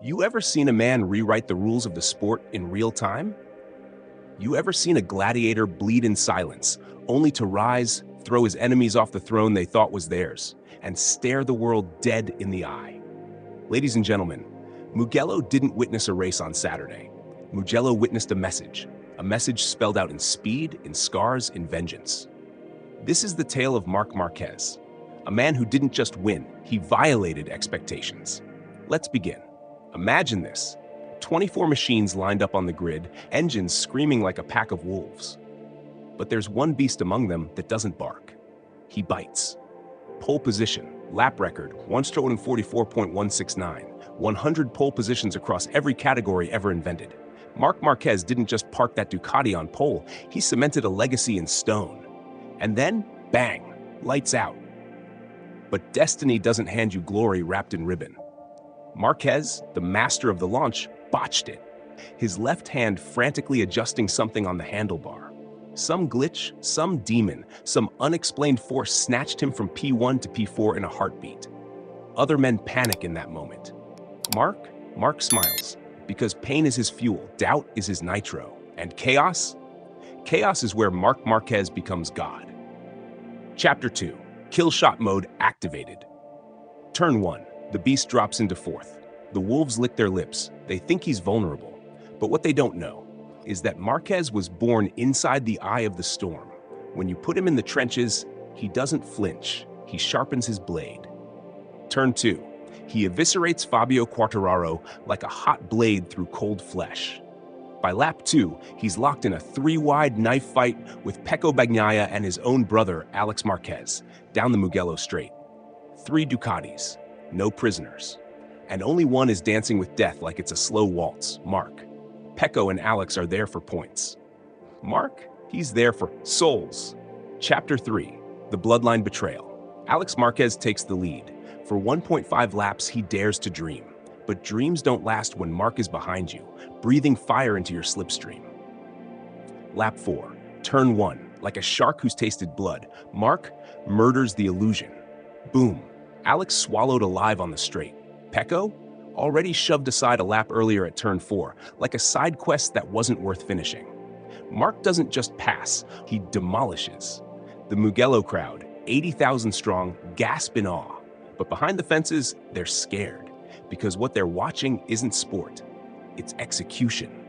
You ever seen a man rewrite the rules of the sport in real time? You ever seen a gladiator bleed in silence, only to rise, throw his enemies off the throne they thought was theirs, and stare the world dead in the eye? Ladies and gentlemen, Mugello didn't witness a race on Saturday. Mugello witnessed a message spelled out in speed, in scars, in vengeance. This is the tale of Marc Marquez, a man who didn't just win, he violated expectations. Let's begin. Imagine this. 24 machines lined up on the grid, engines screaming like a pack of wolves. But there's one beast among them that doesn't bark. He bites. Pole position, lap record, 144.169, 100 pole positions across every category ever invented. Marc Marquez didn't just park that Ducati on pole, he cemented a legacy in stone. And then, bang, lights out. But destiny doesn't hand you glory wrapped in ribbon. Marquez, the master of the launch, botched it, his left hand frantically adjusting something on the handlebar. Some glitch, some demon, some unexplained force snatched him from P1 to P4 in a heartbeat. Other men panic in that moment. Marc smiles, because pain is his fuel, doubt is his nitro, and chaos? Chaos is where Marc Marquez becomes God. Chapter 2, Kill Shot Mode activated. Turn 1. The beast drops into fourth. The wolves lick their lips. They think he's vulnerable. But what they don't know is that Marquez was born inside the eye of the storm. When you put him in the trenches, he doesn't flinch. He sharpens his blade. Turn 2. He eviscerates Fabio Quartararo like a hot blade through cold flesh. By lap 2, he's locked in a 3-wide knife fight with Pecco Bagnaia and his own brother, Alex Marquez, down the Mugello Straight. 3 Ducatis. No prisoners. And only one is dancing with death like it's a slow waltz, Marc. Pecco and Alex are there for points. Marc, he's there for souls. Chapter 3, The Bloodline Betrayal. Alex Marquez takes the lead. For 1.5 laps, he dares to dream. But dreams don't last when Marc is behind you, breathing fire into your slipstream. Lap 4, turn 1, like a shark who's tasted blood, Marc murders the illusion. Boom. Alex swallowed alive on the straight. Pecco already shoved aside a lap earlier at turn 4, like a side quest that wasn't worth finishing. Marc doesn't just pass, he demolishes. The Mugello crowd, 80,000 strong, gasp in awe. But behind the fences, they're scared, because what they're watching isn't sport, it's execution.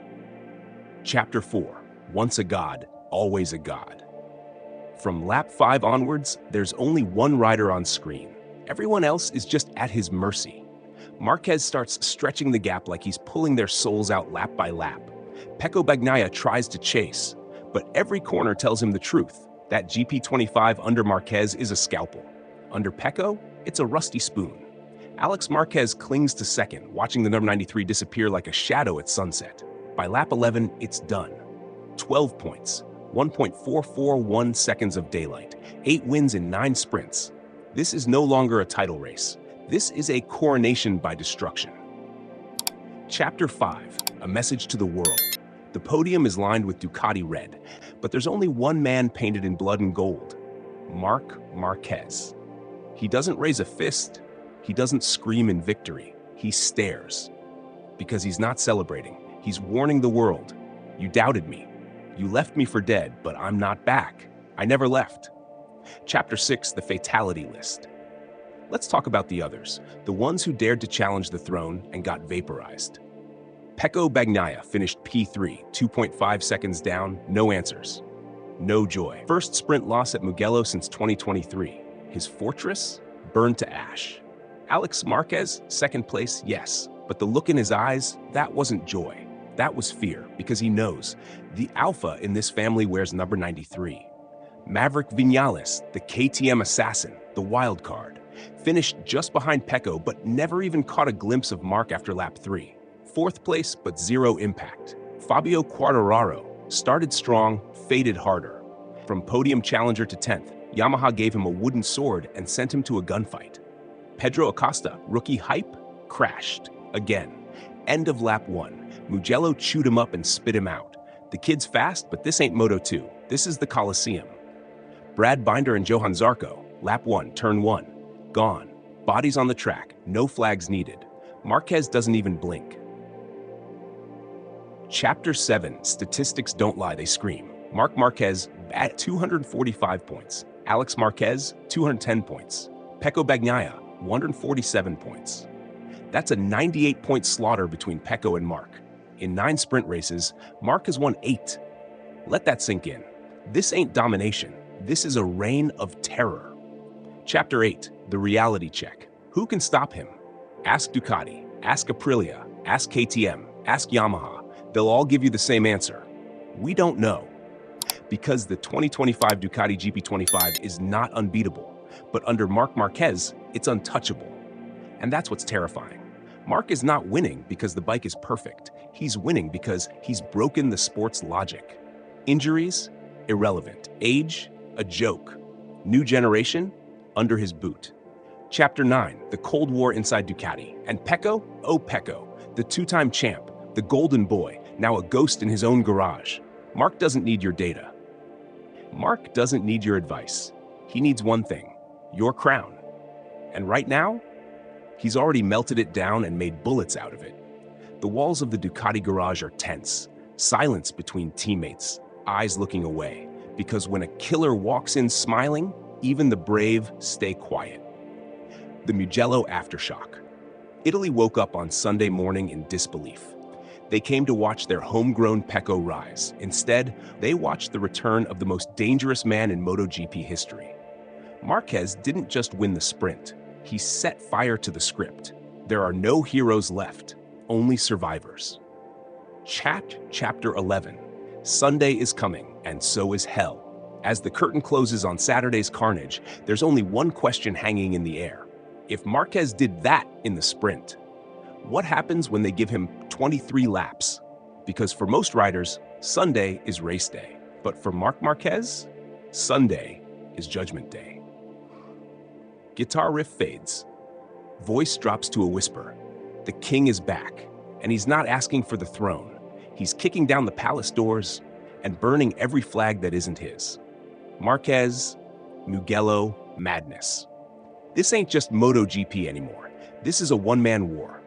Chapter 4, Once a God, Always a God. From lap 5 onwards, there's only one rider on screen. Everyone else is just at his mercy. Marquez starts stretching the gap like he's pulling their souls out lap by lap. Pecco Bagnaia tries to chase, but every corner tells him the truth. That GP25 under Marquez is a scalpel. Under Pecco, it's a rusty spoon. Alex Marquez clings to second, watching the number 93 disappear like a shadow at sunset. By lap 11, it's done. 12 points, 1.441 seconds of daylight, 8 wins in 9 sprints. This is no longer a title race. This is a coronation by destruction. Chapter 5, A Message to the World. The podium is lined with Ducati red, but there's only one man painted in blood and gold, Marc Marquez. He doesn't raise a fist, he doesn't scream in victory, he stares. Because he's not celebrating, he's warning the world. You doubted me. You left me for dead, but I'm not back. I never left. Chapter 6, The Fatality List. Let's talk about the others, the ones who dared to challenge the throne and got vaporized. Pecco Bagnaia finished P3, 2.5 seconds down, no answers. No joy. First sprint loss at Mugello since 2023. His fortress burned to ash. Alex Marquez, second place, yes, but the look in his eyes, that wasn't joy. That was fear, because he knows the alpha in this family wears number 93. Maverick Vinales, the KTM assassin, the wild card, finished just behind Pecco, but never even caught a glimpse of Marc after lap 3. Fourth place, but zero impact. Fabio Quartararo started strong, faded harder. From podium challenger to 10th, Yamaha gave him a wooden sword and sent him to a gunfight. Pedro Acosta, rookie hype, crashed again. End of lap 1. Mugello chewed him up and spit him out. The kid's fast, but this ain't Moto2. This is the Coliseum. Brad Binder and Johan Zarco, lap 1, turn 1. Gone. Bodies on the track, no flags needed. Marquez doesn't even blink. Chapter 7, Statistics Don't Lie, They Scream. Marc Marquez at 245 points. Alex Marquez, 210 points. Pecco Bagnaia, 147 points. That's a 98-point slaughter between Pecco and Marc. In 9 sprint races, Marc has won 8. Let that sink in. This ain't domination. This is a reign of terror. Chapter 8, The Reality Check. Who can stop him? Ask Ducati, ask Aprilia, ask KTM, ask Yamaha. They'll all give you the same answer. We don't know. Because the 2025 Ducati GP25 is not unbeatable, but under Marc Marquez, it's untouchable. And that's what's terrifying. Marc is not winning because the bike is perfect. He's winning because he's broken the sport's logic. Injuries? Irrelevant. Age? A joke. New generation? Under his boot. Chapter 9, The Cold War Inside Ducati. And Pecco? Oh, Pecco, the 2-time champ, the golden boy, now a ghost in his own garage. Marc doesn't need your data. Marc doesn't need your advice. He needs one thing, your crown. And right now, he's already melted it down and made bullets out of it. The walls of the Ducati garage are tense, silence between teammates, eyes looking away, because when a killer walks in smiling, even the brave stay quiet. The Mugello aftershock. Italy woke up on Sunday morning in disbelief. They came to watch their homegrown Pecco rise. Instead, they watched the return of the most dangerous man in MotoGP history. Marquez didn't just win the sprint, he set fire to the script. There are no heroes left, only survivors. Chapter 11. Sunday is coming, and so is hell. As the curtain closes on Saturday's carnage, there's only one question hanging in the air. If Marquez did that in the sprint, what happens when they give him 23 laps? Because for most riders, Sunday is race day. But for Marc Marquez, Sunday is judgment day. Guitar riff fades. Voice drops to a whisper. The king is back, and he's not asking for the throne. He's kicking down the palace doors and burning every flag that isn't his. Marquez, Mugello, madness. This ain't just MotoGP anymore. This is a one-man war.